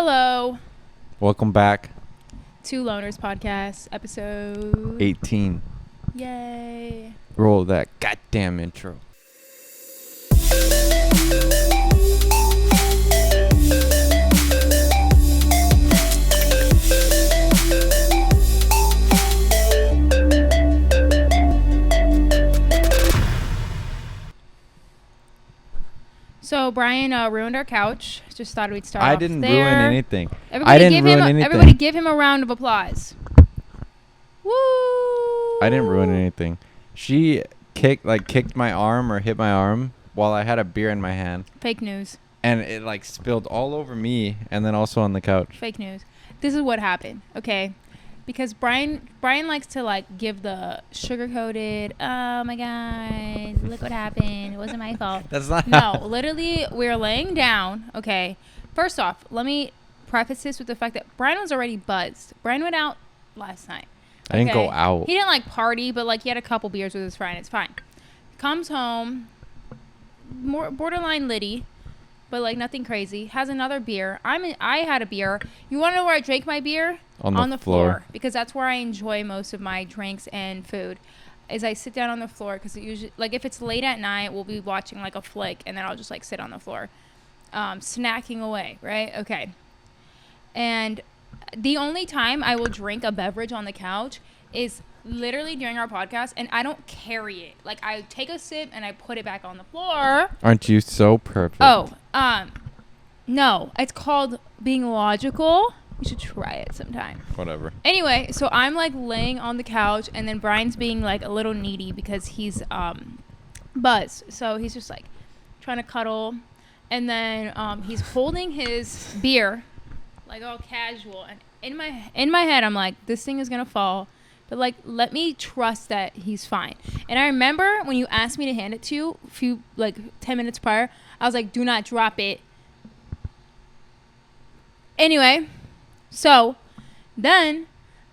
Hello. Welcome back. Two Loners Podcast, episode 18. Yay. Roll that goddamn intro. So Brian ruined our couch. Just thought we'd start I off didn't there. ruin anything. Everybody anything. give him a round of applause. Woo! I didn't ruin anything. She kicked my arm or hit my arm while I had a beer in my hand. Fake news. And it spilled all over me and then also on the couch. Fake news. This is what happened, okay? Because Brian likes to give the sugar-coated, oh my god, look what happened. It wasn't my fault. That's not No, literally, we're laying down, okay? First off, let me preface this with the fact that Brian was already buzzed. Brian went out last night. I didn't go out. He didn't party, but he had a couple beers with his friend. It's fine. Comes home, more borderline litty, but nothing crazy. Has another beer. I had a beer. You want to know where I drank my beer? On the floor. Because that's where I enjoy most of my drinks and food. Is I sit down on the floor because it usually if it's late at night, we'll be watching a flick and then I'll just sit on the floor, snacking away. Right? Okay. And the only time I will drink a beverage on the couch is literally during our podcast, and I don't carry it. I take a sip and I put it back on the floor. Aren't you so perfect? Oh, no, it's called being logical. You should try it sometime. Whatever. Anyway, so I'm laying on the couch, and then Brian's being a little needy because he's buzzed. So he's just trying to cuddle, and then he's holding his beer all casual, and in my head I'm this thing is gonna fall, but let me trust that he's fine. And I remember when you asked me to hand it to you a few 10 minutes prior, I was do not drop it. Anyway, so then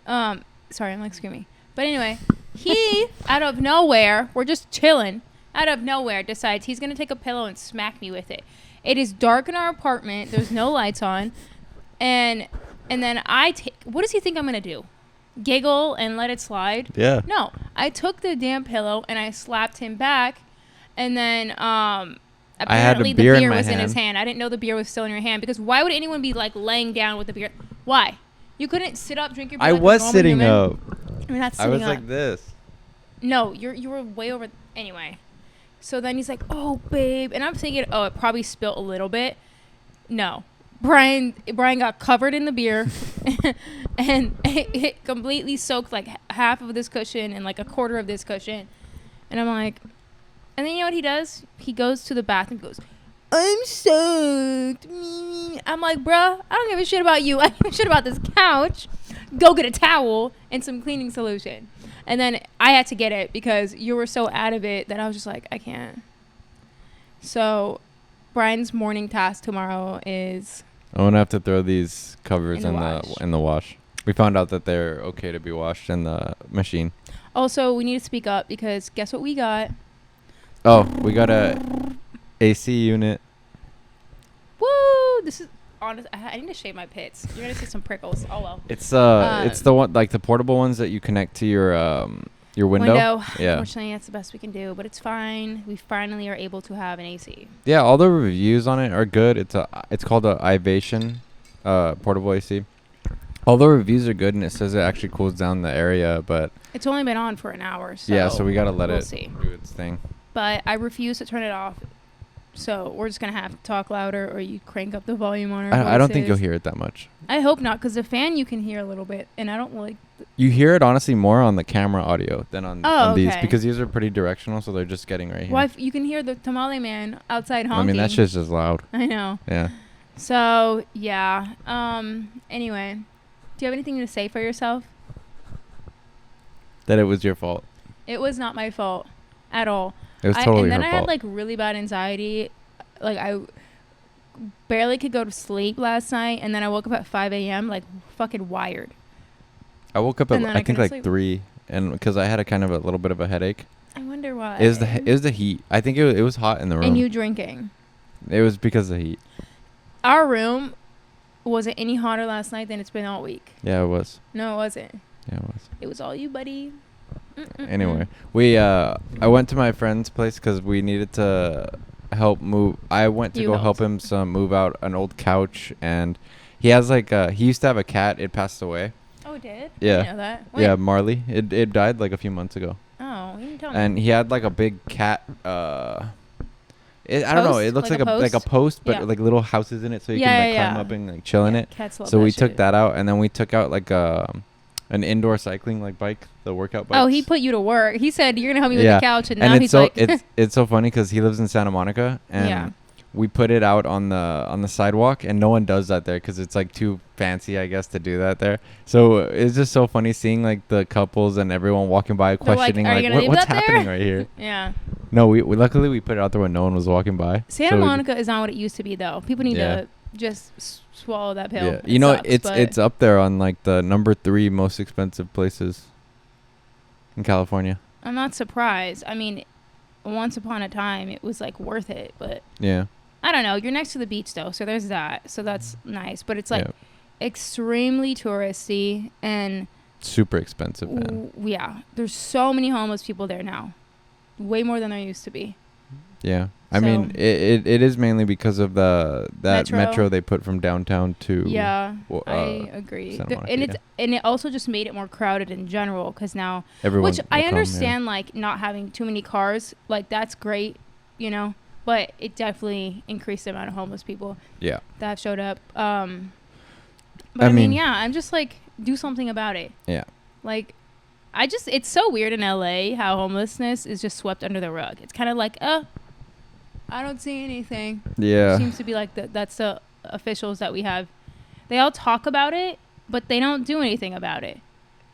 sorry, I'm screaming, but anyway, he out of nowhere, we're just chilling, out of nowhere decides he's gonna take a pillow and smack me with it. It is dark in our apartment, there's no lights on. And then what does he think I'm going to do? Giggle and let it slide? Yeah. No, I took the damn pillow and I slapped him back. And then apparently the beer was in his hand. I didn't know the beer was still in your hand, because why would anyone be laying down with the beer? Why? You couldn't sit up, drink your beer? I was sitting up. You're not sitting up. I was like this. No, you were way over. Anyway. So then he's oh, babe. And I'm thinking, oh, it probably spilled a little bit. No. Brian got covered in the beer and it completely soaked half of this cushion and a quarter of this cushion. And I'm and then you know what he does? He goes to the bathroom and goes, I'm soaked. I'm bruh, I don't give a shit about you. I give a shit about this couch. Go get a towel and some cleaning solution. And then I had to get it because you were so out of it that I was just I can't. So Brian's morning task tomorrow is I'm gonna have to throw these covers in the wash. We found out that they're okay to be washed in the machine. Also, we need to speak up because guess what we got? Oh, we got a AC unit. Woo! This is honest. I need to shave my pits. You're gonna see some prickles. Oh well. It's the one the portable ones that you connect to your window. Yeah. Unfortunately, that's the best we can do, but it's fine. We finally are able to have an AC. Yeah, all the reviews on it are good. It's called a Ivation portable AC. All the reviews are good, and it says it actually cools down the area, but it's only been on for an hour. So yeah, so we gotta let it do its thing. But I refuse to turn it off. So we're just gonna have to talk louder, or you crank up the volume on our voices. I don't think you'll hear it that much. I hope not, because the fan you can hear a little bit, and I don't like. You hear it honestly more on the camera audio than on these, okay. because these are pretty directional, so they're just getting right here. Well, you can hear the tamale man outside honking. I mean, that shit's just loud. I know. Yeah. So yeah. Anyway, do you have anything to say for yourself? That it was your fault. It was not my fault at all. It was totally her fault. And then I had really bad anxiety. I barely could go to sleep last night, and then I woke up at 5 a.m. Fucking wired. I woke up at I think 3, and because I had a kind of a little bit of a headache. I wonder why. It was the heat. I think it was hot in the room. And you drinking. It was because of the heat. Our room Was it any hotter last night than it's been all week? Yeah, it was. No, it wasn't. Yeah, it was. It was all you, buddy. Anyway, I went to my friend's place because we needed to help move. I went to go help him move out an old couch, and he has he used to have a cat. It passed away. Oh, it did? Yeah. I didn't know that. When? Yeah, Marley. It died like a few months ago. Oh, you didn't tell me. And he had like a big cat. I don't know. It looks like a post, but like little houses in it, so you can climb up and like chill in it. Cats love so that we shit. took that out, and then we took out like an indoor cycling like bike, the workout bike. Oh, he put you to work. He said you're gonna help me with the couch, and now it's he's so, like, it's so funny because he lives in Santa Monica, and we put it out on the sidewalk, and no one does that there because it's like too fancy, I guess, to do that there. So it's just so funny seeing like the couples and everyone walking by questioning like what's happening right here. Yeah. No, we luckily we put it out there when no one was walking by. Santa Monica is not what it used to be though. People need to just swallow that pill. Yeah, you know, it's up there on like the number 3 most expensive places in California. I'm not surprised. I mean, once upon a time it was like worth it, but yeah, I don't know. You're next to the beach though, so there's that. So that's nice, but it's like extremely touristy and super expensive, man. Yeah, there's so many homeless people there now, way more than there used to be. Yeah, I mean, it is mainly because of that metro they put from downtown to. Yeah, I agree. And it also just made it more crowded in general because now, which I understand, like not having too many cars, like that's great, you know, but it definitely increased the amount of homeless people. Yeah, that showed up. But I mean, yeah, I'm just like, do something about it. Yeah, like. It's so weird in LA how homelessness is just swept under the rug. It's kind of like, I don't see anything. Yeah. It seems to be like that's the officials that we have. They all talk about it, but they don't do anything about it.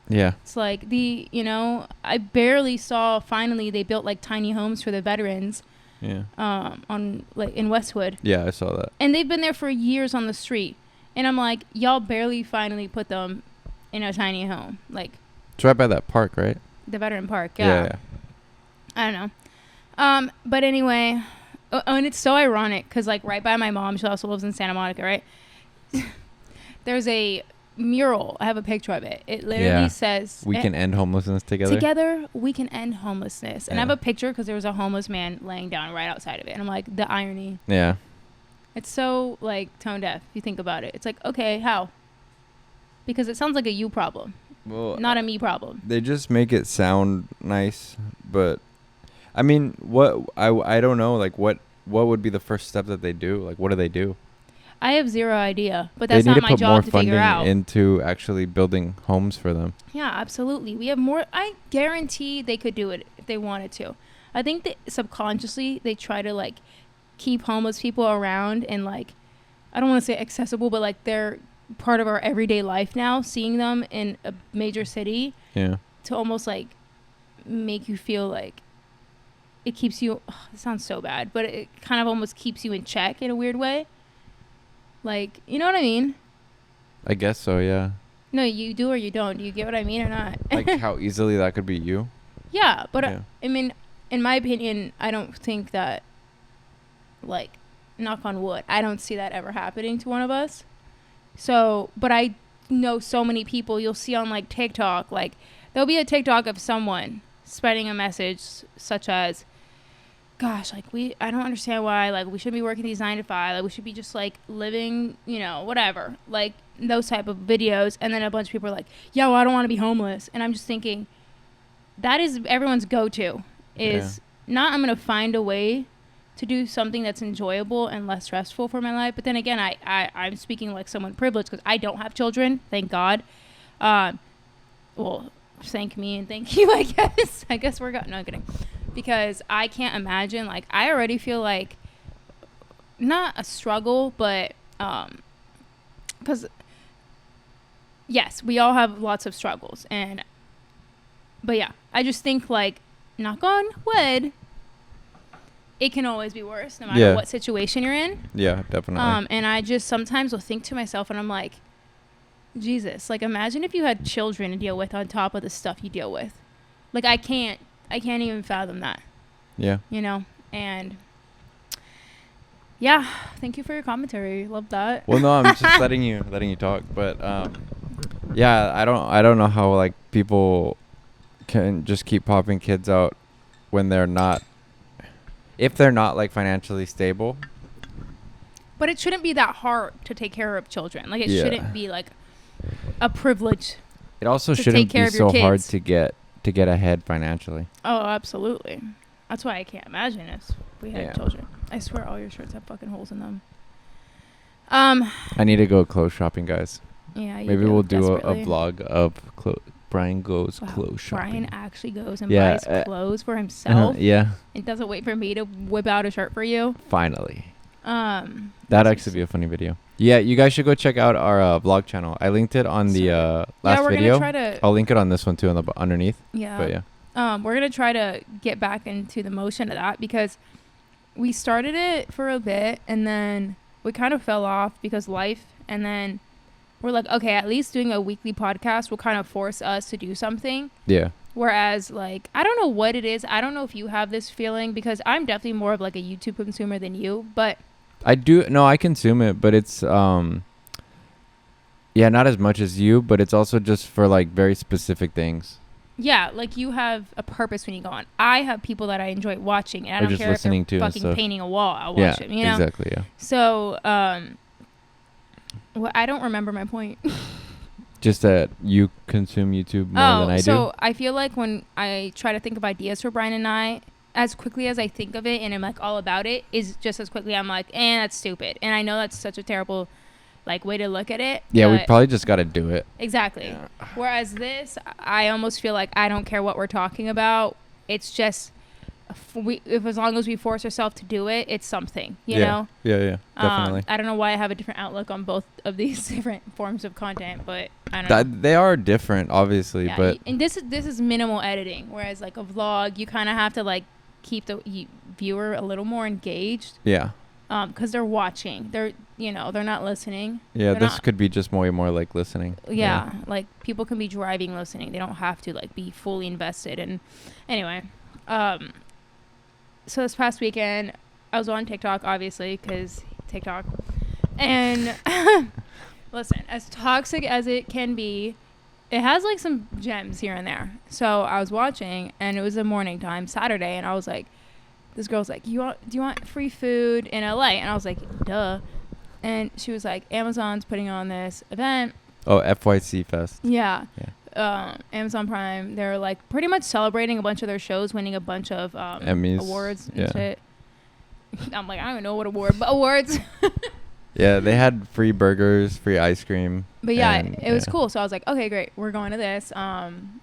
Yeah. It's like I barely saw, finally they built like tiny homes for the veterans. Yeah. On like in Westwood. Yeah, I saw that. And they've been there for years on the street. And I'm like, y'all barely finally put them in a tiny home. Like, it's right by that park, right? The veteran park, yeah. I don't know. But anyway, and it's so ironic because like right by my mom, she also lives in Santa Monica, right? There's a mural. I have a picture of it. It literally says, "We can end homelessness together." Together, we can end homelessness. And I have a picture because there was a homeless man laying down right outside of it. And I'm like, the irony. Yeah. It's so like tone deaf. If you think about it, it's like, okay, how? Because it sounds like a you problem. Well, not a me problem. They just make it sound nice, but I mean, I don't know, like what would be the first step that they do? Like, what do they do? I have zero idea, but that's not my job to figure out. They need to put more funding into actually building homes for them. Yeah, absolutely. We have more. I guarantee they could do it if they wanted to. I think that subconsciously they try to like keep homeless people around and like, I don't want to say accessible, but like they're part of our everyday life now, seeing them in a major city to almost like make you feel like it keeps you it sounds so bad, but it kind of almost keeps you in check in a weird way, like, you know what I mean? I guess so. Yeah. No, you do or you don't. Do you get what I mean or not? Like how easily that could be you. Yeah, but I mean, in my opinion, I don't think that, like, knock on wood, I don't see that ever happening to one of us. So, but I know so many people you'll see on like TikTok, like there'll be a TikTok of someone spreading a message such as, gosh, like I don't understand why, like we shouldn't be working these 9 to 5, like we should be just like living, you know, whatever, like those type of videos. And then a bunch of people are like, yeah, well, I don't want to be homeless. And I'm just thinking that is everyone's go-to is not, I'm going to find a way to do something that's enjoyable and less stressful for my life. But then again, I'm speaking like someone privileged because I don't have children, thank God. Well, thank me and thank you, I guess. I guess no, I'm kidding. Because I can't imagine, like, I already feel like not a struggle, but because yes, we all have lots of struggles, but yeah, I just think like, knock on wood, it can always be worse no matter what situation you're in. Yeah, definitely. And I just sometimes will think to myself, and I'm like, Jesus, like imagine if you had children to deal with on top of the stuff you deal with. Like I can't even fathom that. Yeah. You know, and Yeah. Thank you for your commentary. Love that. Well, no, I'm just letting you talk. But yeah, I don't know how like people can just keep popping kids out when they're not, if they're not like financially stable. But it shouldn't be that hard to take care of children. Like, it Yeah. shouldn't be like a privilege. It also To shouldn't take care be of your so hard kids. to get ahead financially. Oh, absolutely. That's why I can't imagine if we had Yeah. children. I swear all your shirts have fucking holes in them. I need to go clothes shopping, guys. Yeah, you Maybe we'll do a desperately. vlog of Brian goes Wow, clothes shopping. Brian actually goes and Yeah, buys clothes for himself Yeah, and doesn't wait for me to whip out a shirt for you. finally. That'd that's actually be a funny video. Yeah, you guys should go check out our vlog channel. I linked it on the last yeah, we're video. gonna try to. I'll link it on this one too, on the underneath. Yeah. But yeah, We're gonna try to get back into the motion of that because we started it for a bit and then we kind of fell off because life, and then we're like, okay, at least doing a weekly podcast will kind of force us to do something. yeah. Whereas, like, I don't know what it is. I don't know if you have this feeling because I'm definitely more of like a YouTube consumer than you, but I do. No, I consume it, but it's yeah, not as much as you, but it's also just for like very specific things. yeah, like you have a purpose when you go on. I have people that I enjoy watching, and I Or don't just care if they're listening to and fucking stuff. painting a wall. I'll Yeah, watch it, you know? exactly. Yeah. So, well, I don't remember my point. Just that you consume YouTube more than I do. So I feel like when I try to think of ideas for Brian and I, as quickly as I think of it and I'm like all about it, is just as quickly I'm like, that's stupid. And I know that's such a terrible like way to look at it. Yeah, we but- probably just got to do it. Exactly. Yeah. Whereas this, I almost feel like I don't care what we're talking about. It's just, if as long as we force ourselves to do it, it's something, you know? Yeah, definitely. I don't know why I have a different outlook on both of these different forms of content, but I don't know. They are different, obviously, Yeah, but and this is minimal editing, whereas like a vlog, you kind of have to like keep the viewer a little more engaged, yeah. because they're watching, they're not listening. Yeah, They're this not- could be just more like listening. Yeah, like people can be driving, listening. They don't have to like be fully invested. And anyway, so this past weekend, I was on TikTok, obviously, because TikTok. And listen, as toxic as it can be, it has like some gems here and there. So I was watching, and it was a morning time, Saturday, and I was like, this girl's like, do you want free food in LA? And I was like, duh. And she was like, Amazon's putting on this event. Oh, FYC Fest. Yeah. Yeah. Amazon Prime, they're like pretty much celebrating a bunch of their shows, winning a bunch of Emmys. awards and Yeah. shit. I'm like, I don't even know what award, but awards. Yeah, they had free burgers, free ice cream. But yeah, and, it was cool. So I was like, okay, great. We're going to this.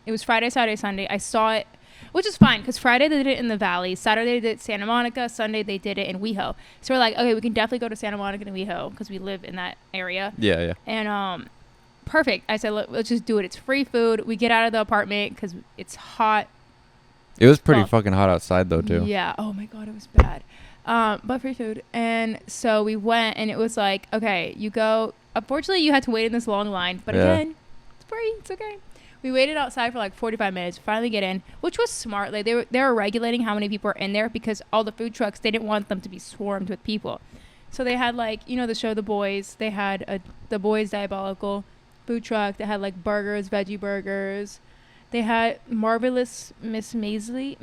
It was Friday, Saturday, Sunday. I saw it, which is fine because Friday they did it in the Valley. Saturday they did it Santa Monica. Sunday they did it in WeHo. So we're like, okay, we can definitely go to Santa Monica and WeHo because we live in that area. Yeah. And perfect. I said, let's just do it. It's free food. We get out of the apartment because it's hot. It was pretty Well, fucking hot outside though too. Yeah. Oh my God, it was bad. But free food. And so we went, and it was like, okay, you go. Unfortunately, you had to wait in this long line. But Yeah. again, it's free. It's okay. We waited outside for like 45 minutes. Finally get in, which was smart. Like they were regulating how many people are in there because all the food trucks, they didn't want them to be swarmed with people. So they had like, the show The Boys. They had The Boys Diabolical food truck. They had like burgers, veggie burgers. They had Marvelous Miss Maisel.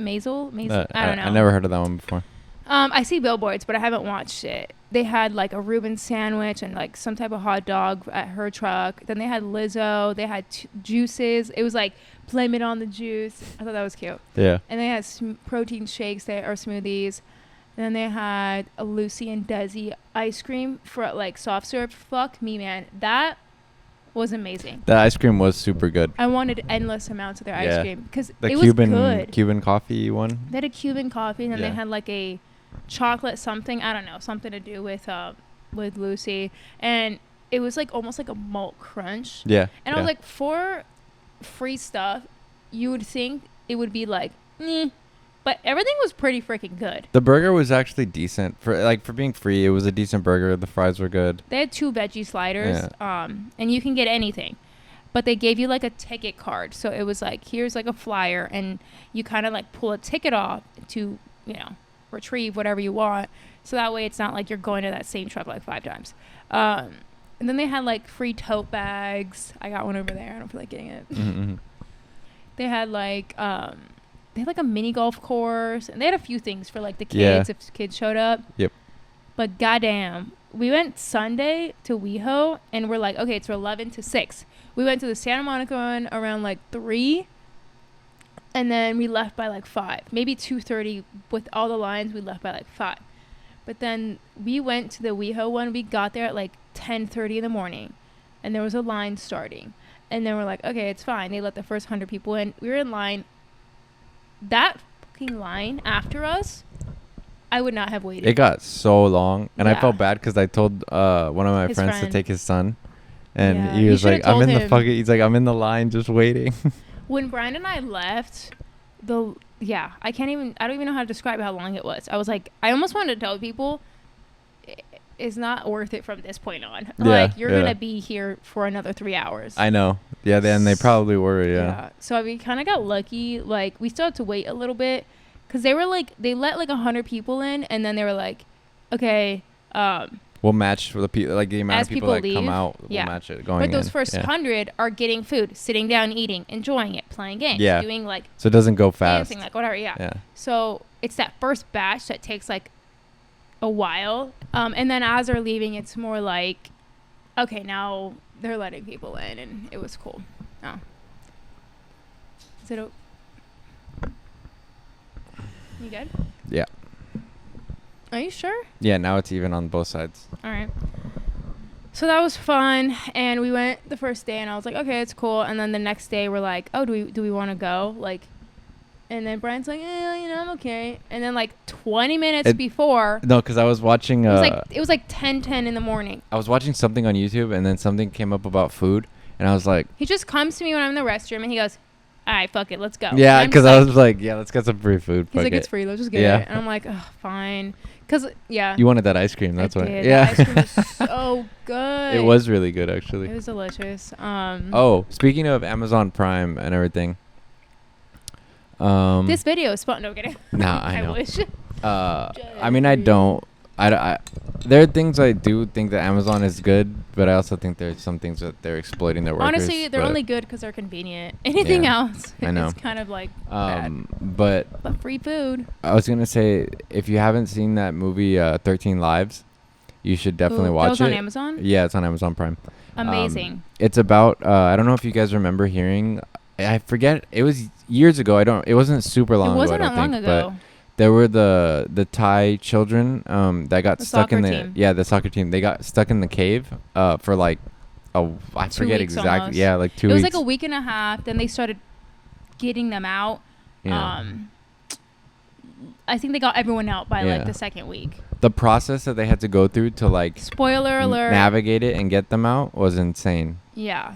I don't know. I never heard of that one before. I see billboards, but I haven't watched it. They had like a Reuben sandwich and like some type of hot dog at her truck. Then they had Lizzo. They had juices. It was like blame it on the juice. I thought that was cute. Yeah. And they had protein shakes there or smoothies. And then they had a Lucy and Desi ice cream for like soft serve. Fuck me, man. That was amazing. The ice cream was super good. I wanted endless amounts of their ice cream because The it Cuban was good. Cuban coffee one. They had a Cuban coffee, and then Yeah. they had like a chocolate something. I don't know, something to do with Lucy, and it was like almost like a malt crunch. Yeah. And I was like, for free stuff, you would think it would be like, but everything was pretty freaking good. the burger was actually decent for being free. It was a decent burger. The fries were good. They had 2 veggie sliders, and you can get anything. But they gave you like a ticket card. So it was like, here's like a flyer, and you kind of like pull a ticket off to, retrieve whatever you want. So that way it's not like you're going to that same truck like 5 times. And then they had like free tote bags. I got one over there. I don't feel like getting it. Mm-hmm. They had like a mini golf course, and they had a few things for like the kids if kids showed up. Yep. But goddamn, we went Sunday to WeHo, and we're like, okay, it's from 11 to 6. We went to the Santa Monica one around like 3, and then we left by like 5, maybe 2:30 with all the lines. We left by like 5, but then we went to the WeHo one. We got there at like 10:30 in the morning, and there was a line starting, and then we're like, okay, it's fine. They let the first 100 people in. We were in line. That fucking line after us, I would not have waited. It got so long, and I felt bad because I told one of my friends to take his son, and he was like, "I'm in the fucking." He's like, "I'm in the line, just waiting." When Brian and I left, I don't even know how to describe how long it was. I was like, I almost wanted to tell people, it's not worth it from this point on. Like, you're gonna be here for another 3 hours. I know. Yeah, then they probably were. Yeah. So we kind of got lucky. Like, we still had to wait a little bit, because they were like, they let like 100 people in, and then they were like, okay, we'll match for the like the amount of people that come out. Yeah. We'll match it going in. But those first 100 are getting food, sitting down, eating, enjoying it, playing games, doing like, so it doesn't go fast. Dancing, like whatever. Yeah. So it's that first batch that takes like a while, and then as they're leaving, it's more like, okay, now they're letting people in, and it was cool. Is it you good? Yeah. Are you sure? Yeah, now it's even on both sides. All right. So that was fun, and we went the first day, and I was like, okay, it's cool. And then the next day, we're like, oh, do we want to go? Like, and then Brian's like, I'm okay. And then like 20 minutes before. No, because I was watching. It was like 10:10 in the morning. I was watching something on YouTube, and then something came up about food, and I was like. He just comes to me when I'm in the restroom, and he goes, all right, fuck it, let's go. Yeah, because I was like, let's get some free food. He's like, it's free, let's just get it. And I'm like, oh, fine. Because, you wanted that ice cream, that's why. Yeah. The ice cream was so good. It was really good, actually. It was delicious. Speaking of Amazon Prime and everything. This video is fun. No, kidding. Nah, I know. I wish. I mean, I don't. There are things I do think that Amazon is good, but I also think there's some things that they're exploiting their workers. Honestly, they're only good because they're convenient. Anything else, I know. It's kind of like bad. But free food. I was gonna say, if you haven't seen that movie 13 Lives, you should definitely watch it. That was on Amazon? Yeah, it's on Amazon Prime. Amazing. It's about I don't know if you guys remember hearing. I forget. It was years ago. It wasn't super long ago. It wasn't that long ago. But there were the Thai children that got stuck in the soccer team. They got stuck in the cave for like I forget exactly. Almost. Yeah, like 2 weeks. It was like a week and a half. Then they started getting them out. Yeah. I think they got everyone out by like the second week. The process that they had to go through to like spoiler alert navigate it and get them out was insane. Yeah.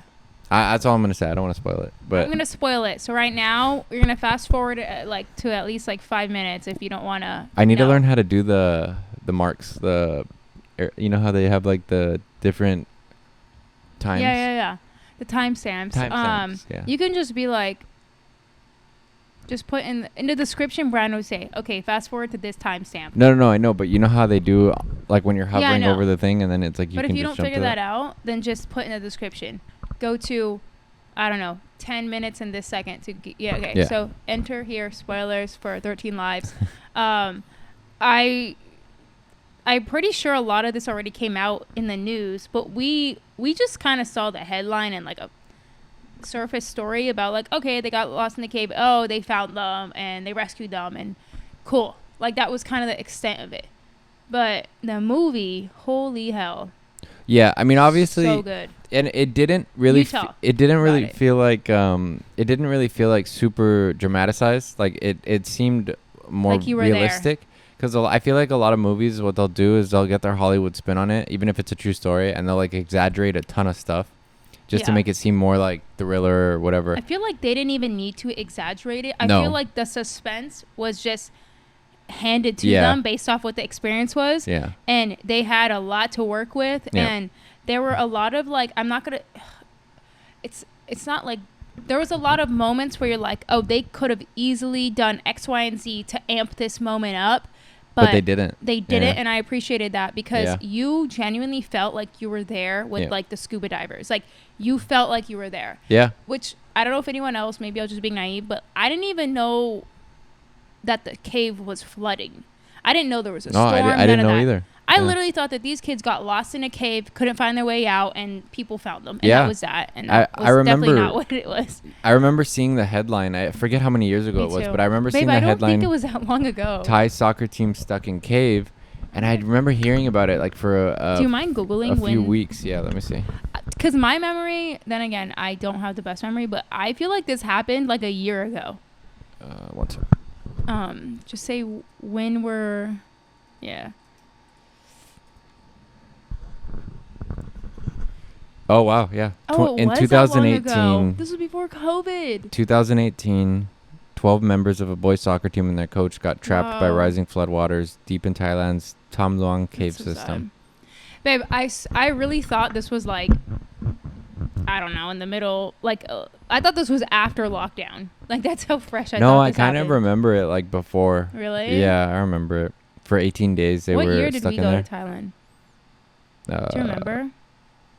That's all I'm gonna say. I don't want to spoil it, but I'm gonna spoil it. So right now we're gonna fast forward to at least like 5 minutes if you don't want to. I need to learn how to do the marks. You know how they have like the different times. Yeah. The timestamps. Yeah. You can just be like, just put in the description. Brian would say, okay, fast forward to this timestamp. No, I know, but you know how they do like when you're hovering over the thing and then it's like you. But can if you just don't figure that out, then just put in the description. Go to, I don't know, 10 minutes in this second to okay. So enter here spoilers for 13 Lives. I'm pretty sure a lot of this already came out in the news, but we just kind of saw the headline and like a surface story about like, okay, they got lost in the cave. Oh, they found them and they rescued them and cool. Like that was kind of the extent of it. But the movie, holy hell. Yeah, I mean, obviously, so good. And it didn't really feel like super dramatized. Like it seemed more like realistic. Because I feel like a lot of movies, what they'll do is they'll get their Hollywood spin on it, even if it's a true story, and they'll like exaggerate a ton of stuff just to make it seem more like thriller or whatever. I feel like they didn't even need to exaggerate it. I feel like the suspense was just handed to them based off what the experience was. Yeah. And they had a lot to work with. Yeah. And there were a lot of like, it's not like, there was a lot of moments where you're like, oh, they could have easily done X, Y, and Z to amp this moment up. But they didn't. They didn't, and I appreciated that because Yeah. you genuinely felt like you were there with Yeah. like the scuba divers. Like you felt like you were there. Yeah. Which I don't know if anyone else, maybe I was just being naive, but I didn't even know that the cave was flooding. I didn't know there was a No, storm. I didn't know that. either. I Yeah. literally thought that these kids got lost in a cave, couldn't find their way out, and people found them. And Yeah. that was that. And that I was definitely remember- not what it was. I remember seeing the headline. I forget how many years ago Me it was, too. but I remember Babe, seeing the I don't headline. think it was that long ago. Thai soccer team stuck in cave, and I remember hearing about it like for Do you mind Googling a few weeks. Yeah, let me see. Because my memory, then again, I don't have the best memory, but I feel like this happened like a year ago. One second. Just say when we're, yeah. Oh wow, yeah. Oh, it in was 2018. that long ago. This was before COVID. 2018, 12 members of a boys soccer team and their coach got trapped by Wow. rising floodwaters deep in Thailand's Tham Luang cave That's so system. sad. Babe, I really thought this was like, I don't know, in the middle. Like, I thought this was after lockdown. Like, that's how fresh I thought No, I this kind of happened. remember it like before. Really? Yeah, I remember it. For 18 days they what were year did stuck we in go there. to Thailand? Do Uh, you remember?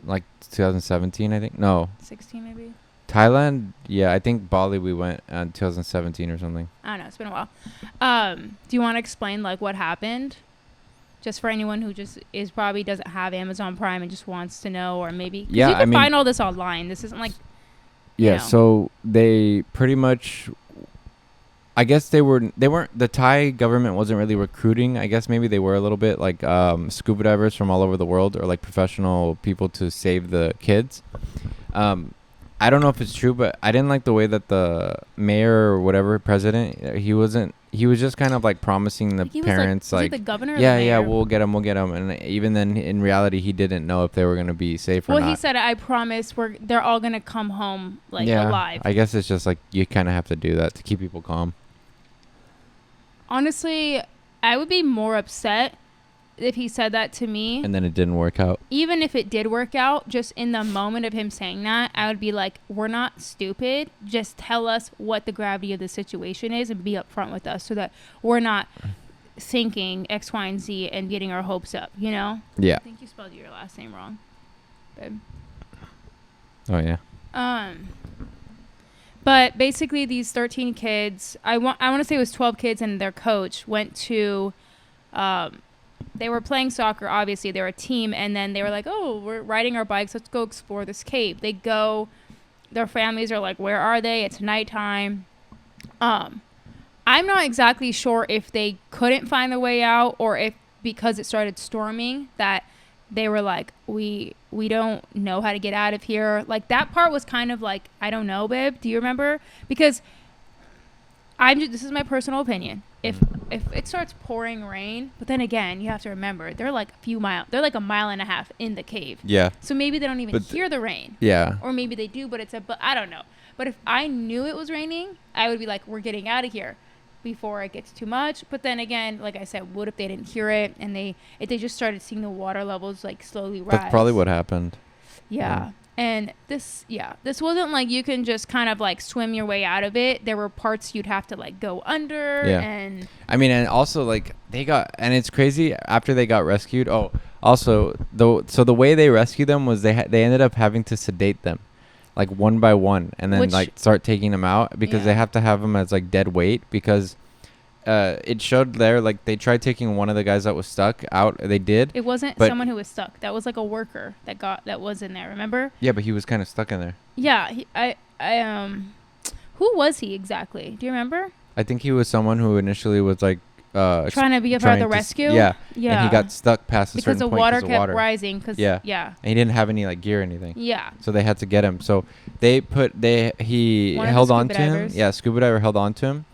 Like 2017, I think. No, 16 maybe? Thailand. Yeah, I think Bali we went in 2017 or something. I don't know. It's been a while. Do you want to explain like what happened? Just for anyone who just is probably doesn't have Amazon Prime and just wants to know, or maybe 'cause Yeah, you I can mean- find all this online. This isn't like Yeah, know. so they pretty much, I guess they weren't, the Thai government wasn't really recruiting. I guess maybe they were a little bit like scuba divers from all over the world or like professional people to save the kids. I don't know if it's true, but I didn't like the way that the mayor or whatever president, he was just kind of like promising the he parents was like, he the governor. Or yeah, the yeah, mayor? we'll get them. And even then in reality, he didn't know if they were going to be safe or Well, not. he said, "I promise, they're all gonna come home like yeah, alive." I guess it's just like you kind of have to do that to keep people calm. Honestly, I would be more upset if he said that to me. And then it didn't work out. Even if it did work out, just in the moment of him saying that, I would be like, we're not stupid. Just tell us what the gravity of the situation is and be upfront with us so that we're not thinking X, Y, and Z and getting our hopes up, you know? Yeah. I think you spelled your last name wrong, babe. Oh yeah. But basically these 13 kids, I want to say it was 12 kids and their coach went to, they were playing soccer, obviously. They were a team, and then they were like, oh, we're riding our bikes. Let's go explore this cave. They go. Their families are like, where are they? It's nighttime. I'm not exactly sure if they couldn't find their way out or if because it started storming that they were like, we don't know how to get out of here. Like, that part was kind of like, I don't know, babe. Do you remember? Because this is my personal opinion. If it starts pouring rain, but then again, you have to remember they're like they're like a mile and a half in the cave. Yeah. So maybe they don't even hear the rain. Yeah. Or maybe they do, but I don't know. But if I knew it was raining, I would be like, we're getting out of here before it gets too much. But then again, like I said, what if they didn't hear it and if they just started seeing the water levels like slowly rise? That's probably what happened. Yeah. And this wasn't like you can just kind of like swim your way out of it. There were parts you'd have to like go under. Yeah. And I mean, and also like and it's crazy after they got rescued. Oh, also the way they rescued them was they ended up having to sedate them, like one by one, and then like start taking them out because they have to have them as like dead weight because. It showed there like they tried taking one of the guys that was stuck out. They did. It wasn't someone who was stuck. That was like a worker that was in there. Remember? Yeah, but he was kind of stuck in there. Yeah, who was he exactly? Do you remember? I think he was someone who initially was like trying to be a part of the rescue. Yeah. Yeah. And he got stuck past a because certain the point water kept rising. Yeah. Yeah. And he didn't have any like gear or anything. Yeah. So they had to get him. So he held on to him. Yeah, scuba diver held on to him.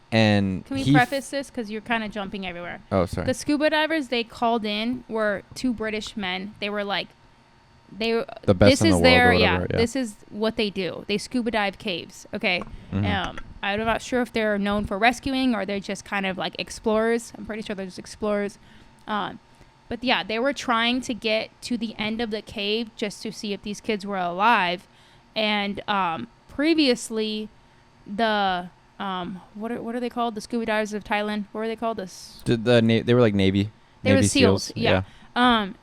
And can we preface this because you're kind of jumping everywhere? Oh, sorry. The scuba divers they called in were two British men. They were like, the best in the world or whatever, yeah. This is what they do. They scuba dive caves. Okay. Mm-hmm. I'm not sure if they're known for rescuing or they're just kind of like explorers. I'm pretty sure they're just explorers. But yeah, they were trying to get to the end of the cave just to see if these kids were alive. And previously, the what are they called? The scuba divers of Thailand. What were they called? They were like Navy. They were Navy SEALs. Yeah.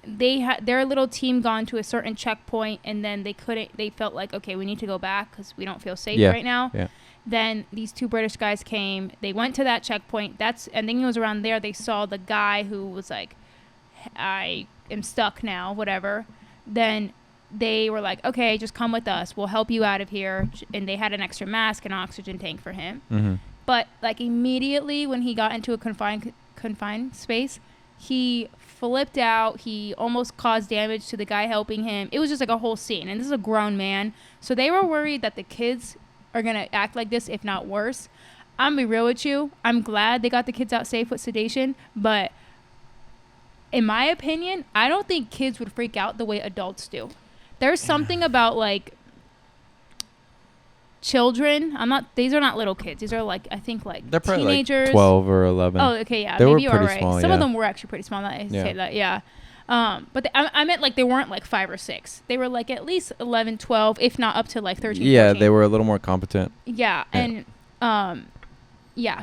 They had their little team gone to a certain checkpoint, and then they felt like, okay, we need to go back because we don't feel safe right now. Yeah. Then these two British guys came. They went to that checkpoint. I think it was around there. They saw the guy who was like, I am stuck now, whatever. Then they were like, okay, just come with us. We'll help you out of here. And they had an extra mask and oxygen tank for him. Mm-hmm. But like immediately when he got into a confined space, he flipped out. He almost caused damage to the guy helping him. It was just like a whole scene. And this is a grown man. So they were worried that the kids are going to act like this, if not worse. I'm going to be real with you. I'm glad they got the kids out safe with sedation. But in my opinion, I don't think kids would freak out the way adults do. There's something about like children. These are not little kids. These are like, I think like they're probably teenagers. Like 12 or 11. Oh, okay. Yeah. They maybe were you pretty are right. small, Some of them were actually pretty small. I say that. Yeah. But I meant like they weren't like 5 or 6. They were like at least 11, 12, if not up to like 13, Yeah, 14. they were a little more competent. Yeah. And,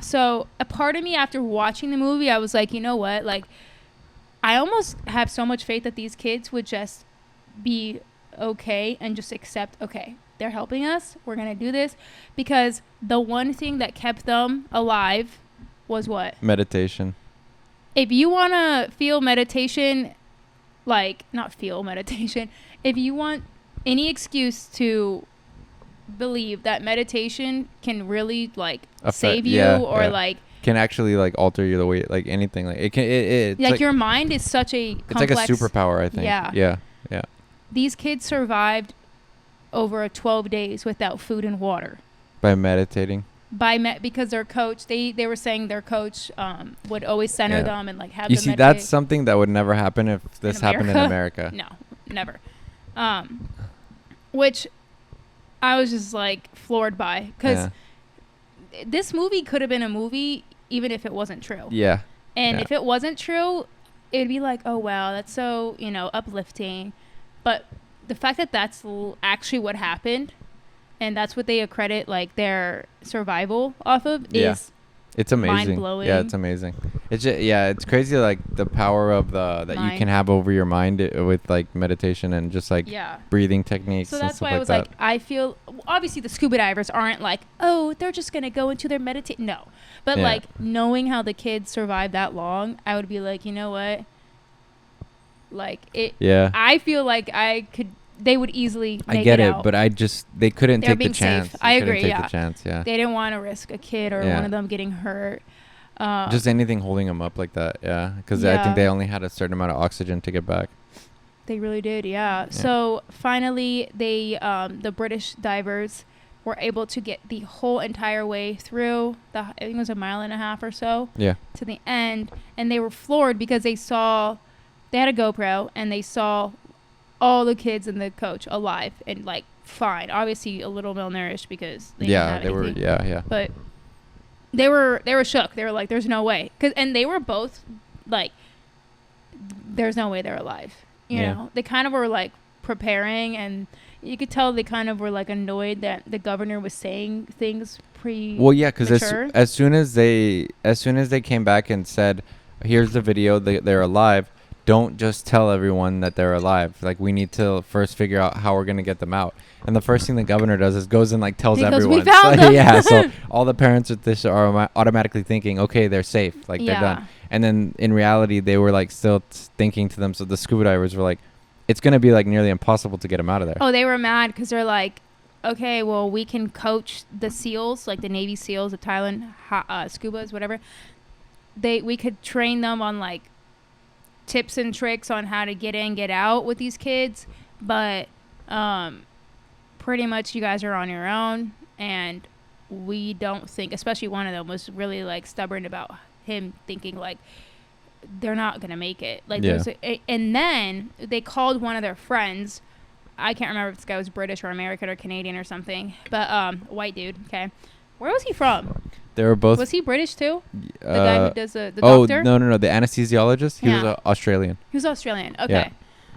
so a part of me after watching the movie, I was like, you know what? Like, I almost have so much faith that these kids would just be okay and just accept, okay, they're helping us. We're going to do this. Because the one thing that kept them alive was what? Meditation. If you want to feel meditation, like, not feel meditation, if you want any excuse to believe that meditation can really, like, save you or, like, can actually like alter the way, like anything, like it can it's like your mind is such a complex, it's like a superpower, I think. Yeah. These kids survived over 12 days without food and water by meditating, because their coach, they were saying their coach would always center them and like have you them see meditate. That's something that would never happen if this happened in America. No, never. Which I was just like floored by, because this movie could have been a movie even if it wasn't true. And if it wasn't true, it'd be like, oh wow, that's so, uplifting. But the fact that that's actually what happened, and that's what they accredit like their survival off of, is it's amazing. Mind-blowing. Yeah, it's amazing. It's just, it's crazy, like the power of that you can have over your mind with like meditation and just like breathing techniques. So that's why I was like, I feel obviously the scuba divers aren't like, oh, they're just gonna go into their meditate. No, but like knowing how the kids survived that long, I would be like, you know what? Like it. Yeah. I feel like they would easily make it out. But they couldn't take the chance. Safe. I agree. Take the chance, They didn't want to risk a kid or one of them getting hurt. Just anything holding them up like that, because I think they only had a certain amount of oxygen to get back. They really did, So finally, the British divers were able to get the whole entire way through. I think it was 1.5 miles or so. To the end, and they were floored because they had a GoPro and they saw all the kids and the coach alive and like fine. Obviously, a little malnourished because they didn't have anything. But they were shook. They were like, "There's no way," and they were both like, "There's no way they're alive." You know, they kind of were like preparing, and you could tell they kind of were like annoyed that the governor was saying things because as soon as they came back and said, "Here's the video. They're alive." Don't just tell everyone that they're alive. Like, we need to first figure out how we're going to get them out. And the first thing the governor does is goes and, like, tells everyone. We found them. So all the parents with this are automatically thinking, okay, they're safe. Like, they're done. And then, in reality, they were, like, still thinking to them. So the scuba divers were like, it's going to be, like, nearly impossible to get them out of there. Oh, they were mad because they're like, okay, well, we can coach the SEALs, like the Navy SEALs of Thailand, scubas, whatever. We could train them on, like, tips and tricks on how to get in, get out with these kids, but pretty much you guys are on your own, and we don't think, especially one of them was really like stubborn about him thinking like they're not gonna make it. Like and then they called one of their friends. I can't remember if this guy was British or American or Canadian or something, but white dude. Okay, where was he from? They were both. Was he British too? The guy who does the doctor? Oh, no. The anesthesiologist? He was Australian. He was Australian. Okay. Yeah.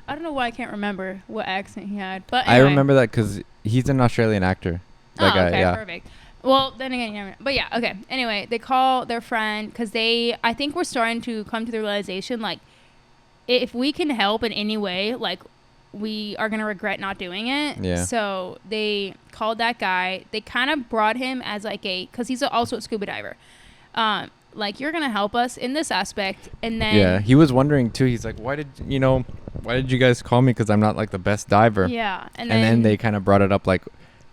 I don't know why I can't remember what accent he had. But anyway. I remember that because he's an Australian actor. That guy, okay, perfect. Well, then again, but yeah, okay. Anyway, they call their friend because I think we're starting to come to the realization, like, if we can help in any way, like, we are going to regret not doing it. Yeah. So they called that guy. They kind of brought him as like because he's also a scuba diver. Like, you're going to help us in this aspect. And then. Yeah. He was wondering too. He's like, why did you guys call me? Because I'm not like the best diver. Yeah. And then they kind of brought it up like.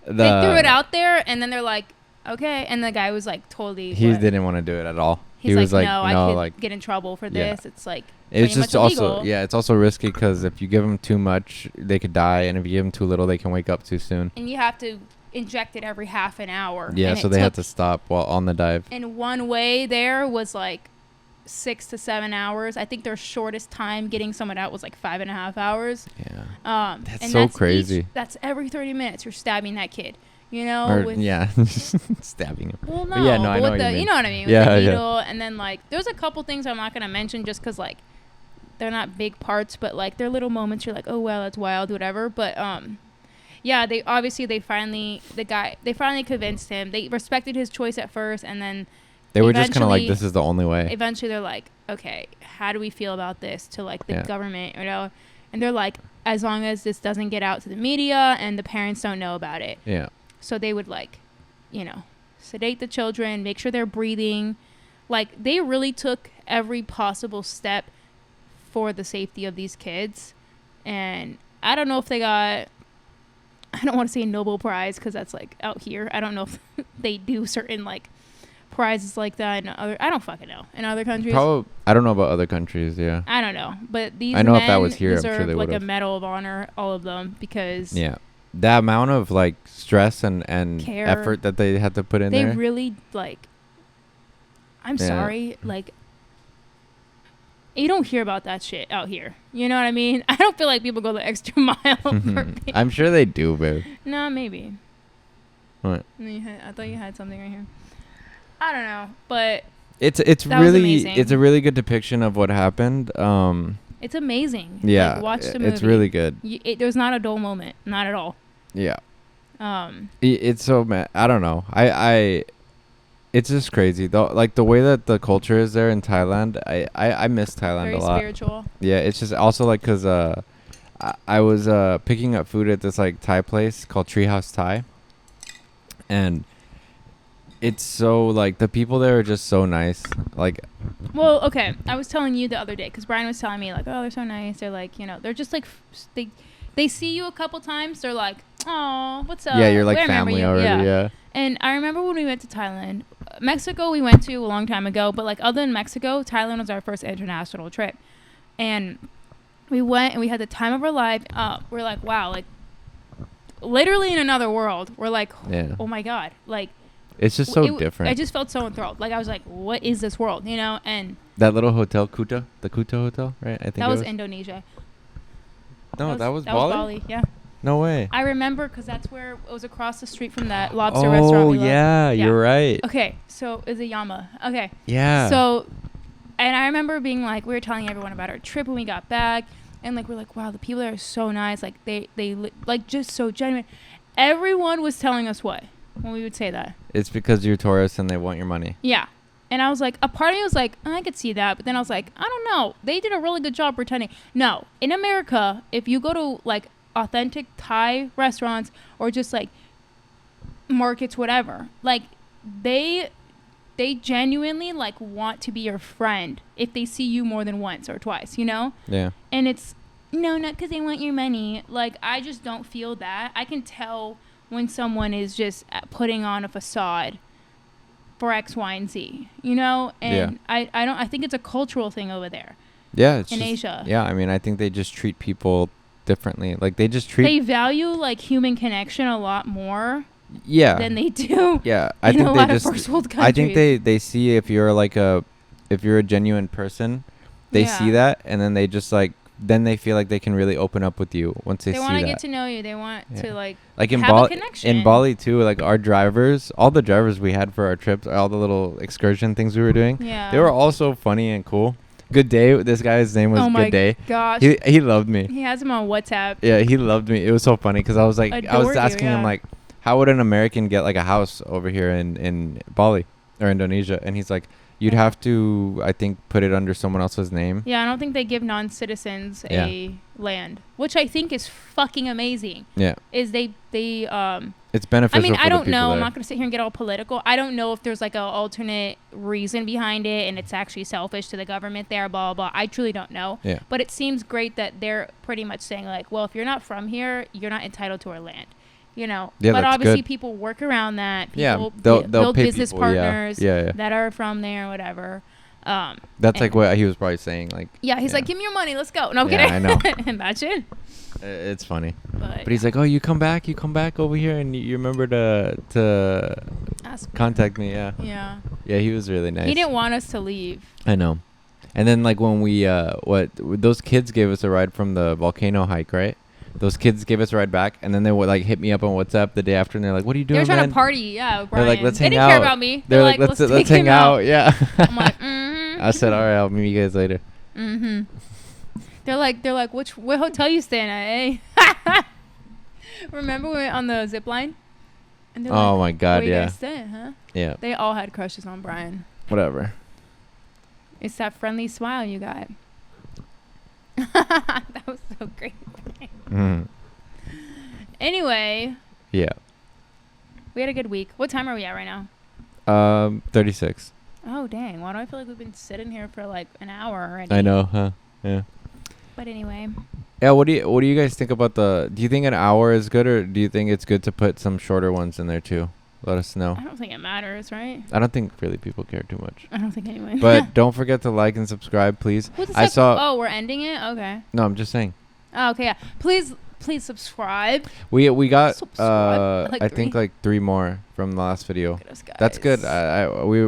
They threw it out there and then they're like, okay. And the guy was like totally. He didn't want to do it at all. He's he was like, no, I could get in trouble for this. Yeah. It's like. It's just also, it's also risky because if you give them too much, they could die. And if you give them too little, they can wake up too soon. And you have to inject it every half an hour. Yeah, so they had to stop while on the dive. And one way there was like 6 to 7 hours. I think their shortest time getting someone out was like 5.5 hours. Yeah. That's so crazy. That's every 30 minutes you're stabbing that kid. You know? Stabbing him. Well, no. But yeah, no, I know what you know what I mean? With the needle. And then, like, there's a couple things I'm not going to mention just because, like, they're not big parts, but, like, they're little moments. You're like, oh, wow, that's wild, whatever. But, yeah, they finally convinced him. They respected his choice at first, and then they were just kind of like, this is the only way. Eventually, they're like, okay, how do we feel about this to, like, the government, you know? And they're like, as long as this doesn't get out to the media and the parents don't know about it. Yeah. So they would, like, you know, sedate the children, make sure they're breathing. Like, they really took every possible step for the safety of these kids. And I don't know if they got, I don't want to say Nobel Prize because that's, like, out here. I don't know if they do certain, like, prizes like that in other, I don't fucking know, in other countries. Probably, I don't know about other countries, yeah. I don't know. But these I know men if that was here, deserve, I'm sure they like, would've. a Medal of Honor, all of them, because... Yeah. That amount of, like, stress and care, effort that they had to put in there. They really, like, I'm sorry, like, you don't hear about that shit out here. You know what I mean? I don't feel like people go the extra mile for me. I'm sure they do, babe. No, maybe. What? I thought you had something right here. I don't know, but it's that really was amazing. It's a really good depiction of what happened. It's amazing. Yeah, like, watch the movie. It's really good. There's not a dull moment, not at all. Yeah. It's so I don't know. It's just crazy though. Like the way that the culture is there in Thailand. I miss Thailand Very a lot. Spiritual. Yeah, it's just also like because I was picking up food at this like Thai place called Treehouse Thai, and it's so like the people there are just so nice. Like, well, okay, I was telling you the other day because Brian was telling me like, oh, they're so nice. They're like, you know, they're just like they see you a couple times. They're like, oh, what's up? Yeah, you're like family already. Yeah. And I remember when we went to Thailand, Mexico we went to a long time ago, but like other than Mexico, Thailand was our first international trip. And we went and we had the time of our life. We're like, wow, like literally in another world. We're like, oh my God. Like, it's just so different. I just felt so enthralled. Like I was like, what is this world? You know? And that little hotel, Kuta, the Kuta Hotel, right? I think that was Indonesia. No, that was Bali? Bali? Bali, yeah. No way. I remember because that's where it was across the street from that lobster restaurant. Oh, yeah, you're right. Okay, so it's a Yama. Okay. Yeah. So, and I remember being like, we were telling everyone about our trip when we got back, and like we're like, wow, the people there are so nice. Like they like just so genuine. Everyone was telling us what when we would say that. It's because you're tourists and they want your money. Yeah. And I was like, a part of me was like, I could see that. But then I was like, I don't know. They did a really good job pretending. No, in America, if you go to like authentic Thai restaurants or just like markets, whatever, like they genuinely like want to be your friend if they see you more than once or twice, you know? Yeah. And it's, no, not because they want your money. Like, I just don't feel that. I can tell when someone is just putting on a facade for X, Y, and Z, you know? And I think it's a cultural thing over there. Yeah. It's in Asia. Yeah. I mean, I think they just treat people differently. Like they value like human connection a lot more. Yeah. Than they do. Yeah. I think a lot of first world countries. I think they see if you're a genuine person, they see that, and then they just like, then they feel like they can really open up with you once they see that. They want to get to know you. They want to like in have a connection. In Bali too, like our drivers, all the drivers we had for our trips, all the little excursion things we were doing, they were all so funny and cool. Good Day, this guy's name was Good Day. Gosh. He loved me. He has him on WhatsApp. Yeah, he loved me. It was so funny because I was like, I was asking him like, how would an American get like a house over here in Bali or Indonesia? And he's like, you'd have to, I think, put it under someone else's name. Yeah, I don't think they give non-citizens Yeah. a land, which I think is fucking amazing. Yeah. Is they It's beneficial. I mean, for I the don't people know. there. I'm not going to sit here and get all political. I don't know if there's like an alternate reason behind it and it's actually selfish to the government there, blah, blah, blah. I truly don't know. Yeah. But it seems great that they're pretty much saying like, well, if you're not from here, you're not entitled to our land. You know, Yeah, but that's obviously good. people work around that. Yeah, People they'll build pay business people, yeah. partners Yeah. that are from there, whatever. That's like what he was probably saying. Like, Yeah, he's yeah. like, give me your money, let's go. No, I'm Yeah, kidding. I know. Imagine. It's funny. But But he's like, oh, you come back over here, and you remember to ask. contact me. Yeah. Yeah. Yeah, he was really nice. He didn't want us to leave. I know. And then like when we those kids gave us a ride from the volcano hike, right? Those kids gave us a ride back, and then they would like hit me up on WhatsApp the day after, and they're like, "What are you They doing, were trying man?" to party. Yeah, Brian. They're like, "Let's they hang didn't out." care about me. They're like, "Let's take hang him out." Yeah. I'm like, mm-hmm. I said, "All right, I'll meet you guys later." Mm-hmm. They're like, what hotel you staying at, eh? Remember we went on the zip line? And they're Oh like, my God, where you yeah. guys staying, huh? Yeah. They all had crushes on Brian. Whatever. It's that friendly smile you got. That was so great. Mm. Anyway, Yeah. we had a good week. What time are we at right now? 36. Oh, dang. Why do I feel like we've been sitting here for like an hour already? I know, huh? Yeah. But anyway. Yeah. What do you guys think about do you think an hour is good, or do you think it's good to put some shorter ones in there too? Let us know. I don't think it matters, right? I don't think really people care too much. I don't think anyone. But don't forget to like and subscribe, please. Who the I fuck- saw. Oh, we're ending it? Okay. No, I'm just saying. Oh, okay, yeah. Please subscribe. We got Subscribe. Like I think 3. like 3 more from the last video. Look at us, guys. That's good.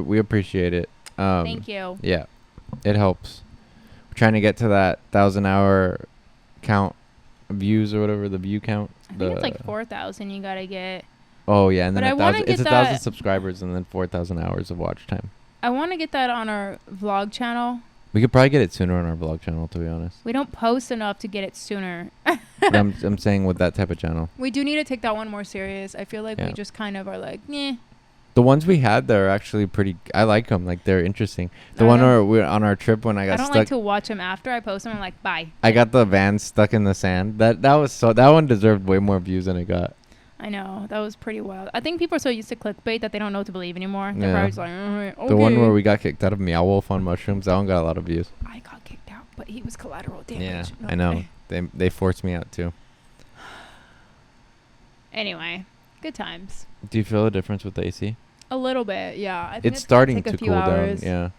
We appreciate it. Thank you. Yeah, it helps. We're trying to get to that 1,000-hour count views or whatever, the view count. I think it's like 4,000 you gotta get. Oh yeah, and But then I wanna 1,000. get It's 1,000 that- subscribers and then 4,000 hours of watch time. I want to get that on our vlog channel. We could probably get it sooner on our vlog channel, to be honest. We don't post enough to get it sooner. But I'm saying with that type of channel. We do need to take that one more serious. I feel like Yeah. we just kind of are like, eh. The ones we had there are actually pretty. I like them. Like they're interesting. The I one don't- where we're on our trip when I I got don't stuck. like to watch them after I post them. I'm like, bye. I got the van stuck in the sand. That one deserved way more views than it got. I know. That was pretty wild. I think people are so used to clickbait that they don't know what to believe anymore. They're Yeah. probably just like, alright, okay. The one where we got kicked out of Meow Wolf on mushrooms. That one got a lot of views. I got kicked out, but he was collateral damage. Yeah, No, I know. okay. They forced me out too. Anyway, good times. Do you feel a difference with the AC? A little bit, yeah. I think It's gonna starting take a to few cool hours down. Yeah. to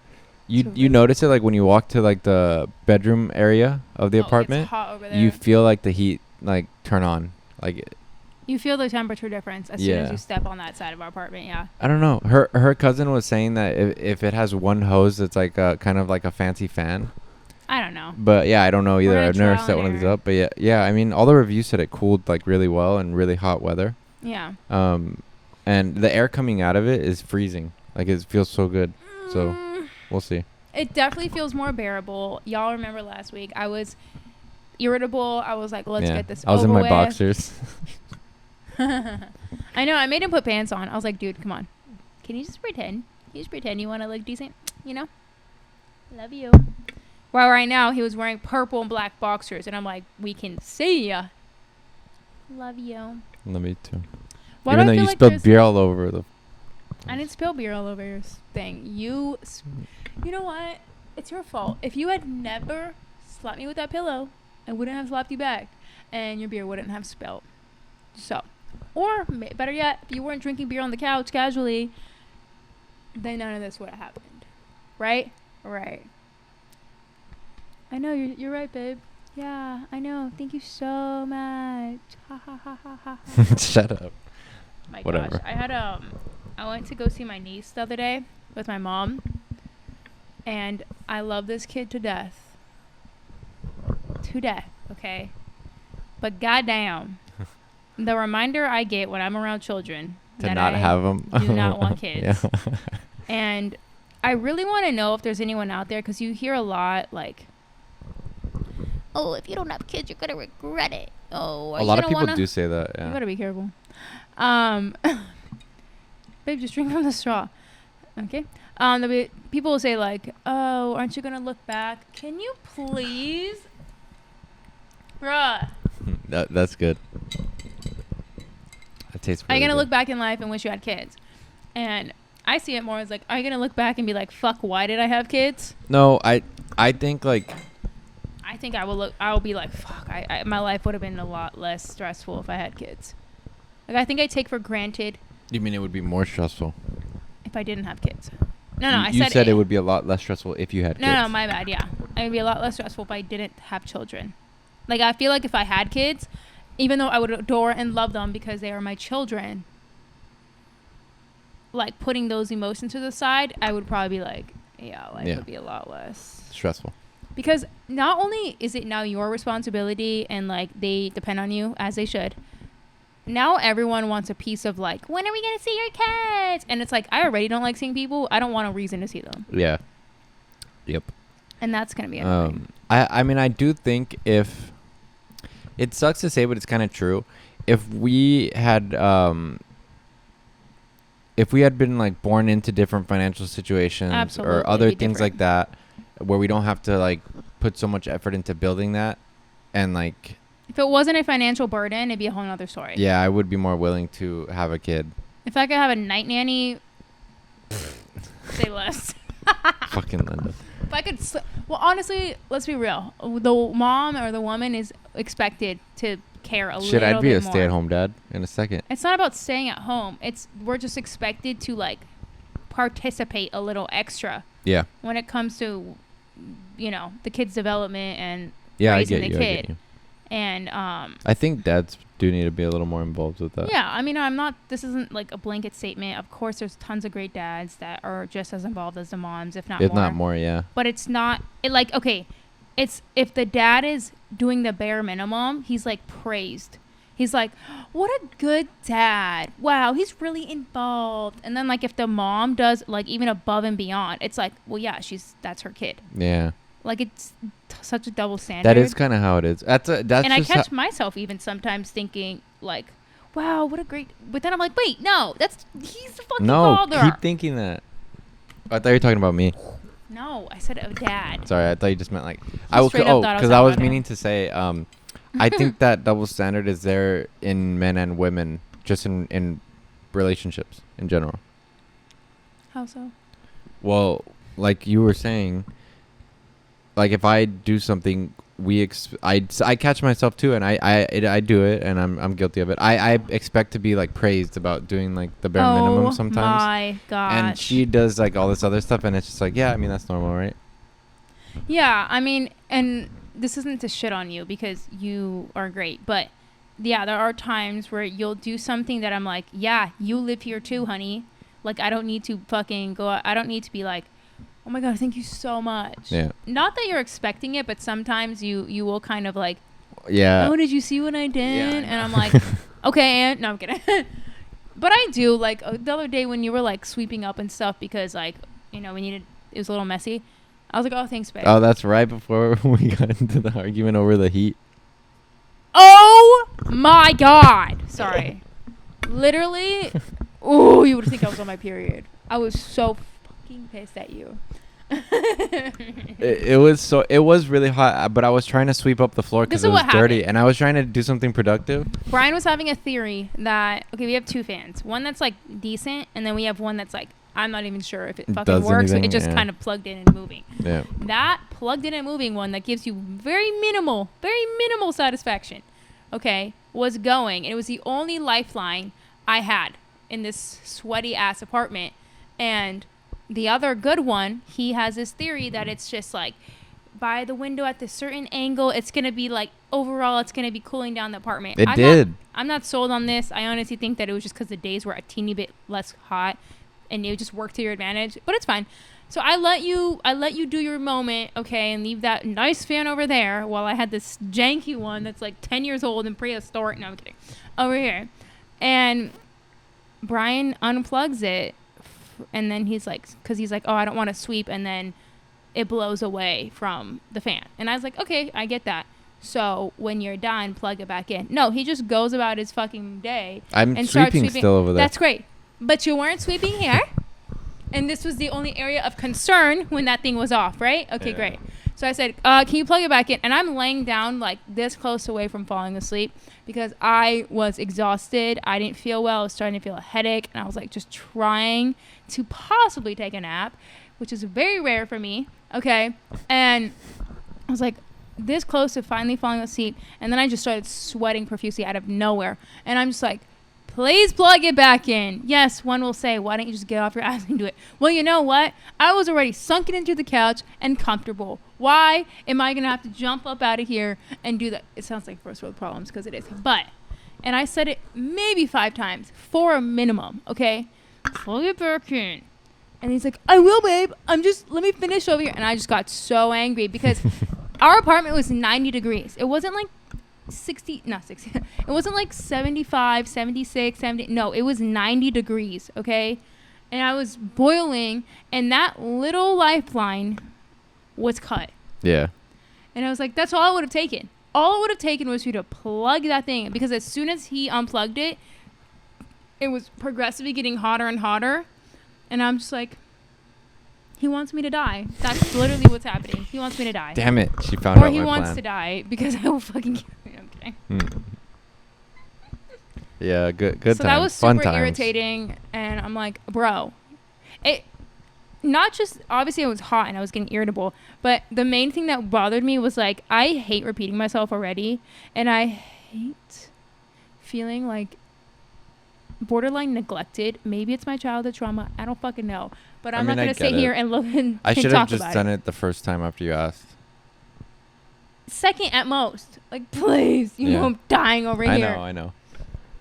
You really- notice it like when you walk to like the bedroom area of the Oh, it's apartment. hot over there. You feel like the heat like turn on. Like You feel the temperature difference as soon as Yeah. you step on that side of our apartment. Yeah. I don't know. Her cousin was saying that if it has one hose, it's like a kind of like a fancy fan. I don't know. But yeah, I don't know either. gonna I've never trial set and one of these error. up. But yeah. I mean, all the reviews said it cooled like really well in really hot weather. Yeah. And the air coming out of it is freezing. Like it feels so good. So Mm, we'll see. it definitely feels more bearable. Y'all remember last week I was irritable. I was like, let's yeah. get this I was in over my with. boxers. I know. I made him put pants on. I was like, dude, come on. Can you just pretend? You just pretend you want to look decent? You know? Love you. Well, right now he was wearing purple and black boxers, and I'm like, we can see ya. Love you. Let me too. Why Even do though I feel you like spilled there's- beer all over the. I didn't spill beer all over your thing. You know what? It's your fault. If you had never slapped me with that pillow, I wouldn't have slapped you back, and your beer wouldn't have spilled. So, or better yet, if you weren't drinking beer on the couch casually, then none of this would have happened. Right? Right. I know you're right, babe. Yeah, I know. Thank you so much. Ha ha ha ha ha. ha. Shut up. My Whatever. gosh, I went to go see my niece the other day with my mom, and I love this kid to death. To death, okay? But goddamn, the reminder I get when I'm around children To that not I have them. do not want kids. Yeah. And I really want to know if there's anyone out there, because you hear a lot like, oh, if you don't have kids, you're gonna regret it. Oh, are A you lot of gonna people wanna? do say that. You Yeah. gotta be careful. Babe, just drink from the straw. Okay. People will say like, "Oh, aren't you gonna look back? Can you please, bruh? That's good. That tastes. Are Really you gonna good. look back in life and wish you had kids?" And I see it more as like, "Are you gonna look back and be like, fuck, why did I have kids?" No, I think like. I think I will look. I will be like, "Fuck, my life would have been a lot less stressful if I had kids." Like I think I take for granted You mean it would be more stressful? if I didn't have kids. No, I You said said it would be a lot less stressful if you had kids. No, my bad. Yeah, it would be a lot less stressful if I didn't have children. Like I feel like if I had kids, even though I would adore and love them because they are my children, like putting those emotions to the side, I would probably be like, yeah, life would be a lot less stressful. Because not only is it now your responsibility and like they depend on you as they should. Now everyone wants a piece of like, when are we going to see your kids? And it's like, I already don't like seeing people. I don't want a reason to see them. Yeah. Yep. And that's going to be annoying. I mean, I do think if it sucks to say, but it's kind of true. If we had been like born into different financial situations Absolutely, or other it'd be things different. like that, where we don't have to like put so much effort into building that, and like, if it wasn't a financial burden, it'd be a whole nother story. yeah, I would be more willing to have a kid. If I could have a night nanny, say less. Fucking Linda. If I could, well, honestly, let's be real. The mom or the woman is expected to care a little bit more. I'd be a stay-at-home dad in a second. It's not about staying at home. We're just expected to like participate a little extra. Yeah. When it comes to, the kid's development and Yeah, raising I the get kid. you. And I think dads do need to be a little more involved with that. yeah, I mean, this isn't like a blanket statement. Of course, there's tons of great dads that are just as involved as the moms, if not more. If not more, yeah. But it's not, okay, it's if the dad is doing the bare minimum, he's like praised. He's like, what a good dad. Wow, he's really involved. And then like if the mom does like even above and beyond, it's like, well, yeah, that's her kid. Yeah. Like it's such a double standard. That is kind of how it is. That's and I catch myself even sometimes thinking like, wow, what a great. But then I'm like, wait, no, he's the fucking father. No, keep thinking that. I thought you were talking about me. No, I said a dad. Sorry, I thought you just meant like. Because I was meaning to say, I think that double standard is there in men and women, just in relationships in general. How so? Well, like you were saying. Like if I do something, I catch myself too, and I do it, and I'm guilty of it. I expect to be like praised about doing like the bare minimum sometimes. Oh my gosh! And she does like all this other stuff, and it's just like, yeah, I mean that's normal, right? Yeah, I mean, and this isn't to shit on you because you are great, but yeah, there are times where you'll do something that I'm like, yeah, you live here too, honey. Like I don't need to fucking go. I don't need to be like, oh my God, thank you so much. Yeah. Not that you're expecting it, but sometimes you will kind of like, yeah. Oh, did you see what I did? Yeah, and I'm like, okay, and no, I'm kidding. But I do like the other day when you were like sweeping up and stuff because like, it was a little messy. I was like, oh, thanks, babe. Oh, that's right before we got into the argument over the heat. Oh my God. Sorry. Literally. Oh, you would think I was on my period. I was so fucking pissed at you. It was really hot, but I was trying to sweep up the floor because it was dirty, and I was trying to do something productive. Brian was having a theory that we have two fans, one that's like decent, and then we have one that's like I'm not even sure if it fucking works. It just kind of plugged in and moving. Yeah. That plugged in and moving one that gives you very minimal satisfaction. Okay, was going, and it was the only lifeline I had in this sweaty ass apartment, and the other good one, he has this theory that it's just like by the window at this certain angle, it's going to be like overall, it's going to be cooling down the apartment. I'm not sold on this. I honestly think that it was just because the days were a teeny bit less hot and it just worked to your advantage, but it's fine. So I let you do your moment, okay, and leave that nice fan over there while I had this janky one that's like 10 years old and prehistoric. No, I'm kidding. Over here. And Brian unplugs it. And then he's like, oh, I don't want to sweep. And then it blows away from the fan. And I was like, okay, I get that. So when you're done, plug it back in. No, he just goes about his fucking day. I'm and starts sweeping still over there. That's great. But you weren't sweeping here. And this was the only area of concern when that thing was off, right? Okay, Yeah. great. So I said, can you plug it back in? And I'm laying down like this close away from falling asleep because I was exhausted. I didn't feel well. I was starting to feel a headache. And I was like just trying to possibly take a nap, which is very rare for me. Okay. And I was like this close to finally falling asleep. And then I just started sweating profusely out of nowhere. And I'm just like, please plug it back in. Yes, one will say, why don't you just get off your ass and do it? Well, you know what? I was already sunken into the couch and comfortable. Why am I going to have to jump up out of here and do that? It sounds like first world problems because it is. But, and I said it maybe 5 times for a minimum, okay? Plug it back in. And he's like, I will, babe. Let me finish over here. And I just got so angry because our apartment was 90 degrees. It wasn't like 60, not 60. It wasn't like 75, 76, 70. No, it was 90 degrees, okay? And I was boiling, and that little lifeline was cut. Yeah. And I was like, that's all I would have taken. All it would have taken was for you to plug that thing in, because as soon as he unplugged it, it was progressively getting hotter and hotter. And I'm just like, he wants me to die. That's literally what's happening. He wants me to die. Damn it. She found out Or he my wants plan. to die because I will fucking kill him. I'm kidding. Yeah, good So times. that was Fun super times. irritating. And I'm like, bro, it not just, obviously it was hot and I was getting irritable, but the main thing that bothered me was like, I hate repeating myself already. And I hate feeling like borderline neglected. Maybe it's my childhood trauma. I don't fucking know. But I'm not going to sit here and look and I should talk have just about done it. it the first time after you asked. Second at most. Like, please, you Yeah. know I'm dying over here. I know.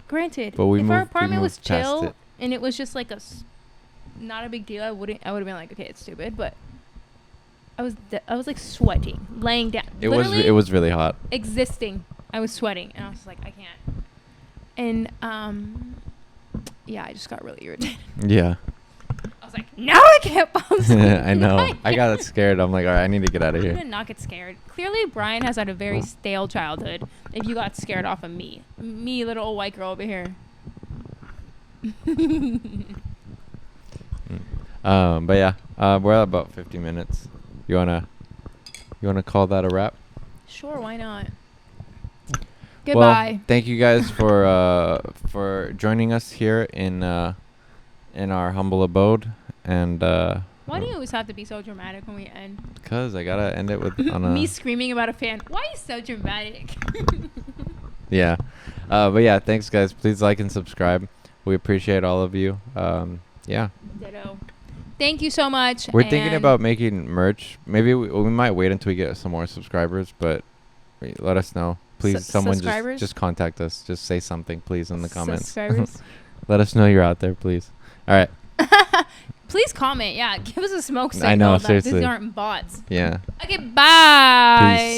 Granted, But if our apartment was moved past chill it. and it was just like not a big deal, I would have been like, okay, it's stupid. But I was like sweating, laying down. It was really hot. Existing. I was sweating, and I was like, I can't. And yeah, I just got really irritated. Yeah. I was like, now I can't fall asleep. I know. I got scared. I'm like, all right, I need to get out of You here. did not get scared. Clearly, Brian has had a very stale childhood. If you got scared off of me, little old white girl over here. But yeah, we're at about 50 minutes. You wanna call that a wrap? Sure, why not? Well, Goodbye. thank you guys for joining us here in our humble abode, and Why do you always have to be so dramatic when we end? because I gotta end it with on a Me screaming about a fan. Why are you so dramatic? yeah. But yeah, thanks guys. Please like and subscribe. We appreciate all of you. Yeah. Ditto. Thank you so much. We're thinking and about making merch. Maybe we might wait until we get some more subscribers, but let us know. Please, someone just contact us. Just say something, please, in the comments. Subscribers. Let us know you're out there, please. All right. Please comment. Yeah, give us a smoke signal. I know, that seriously. These aren't bots. Yeah. Okay, bye. Peace.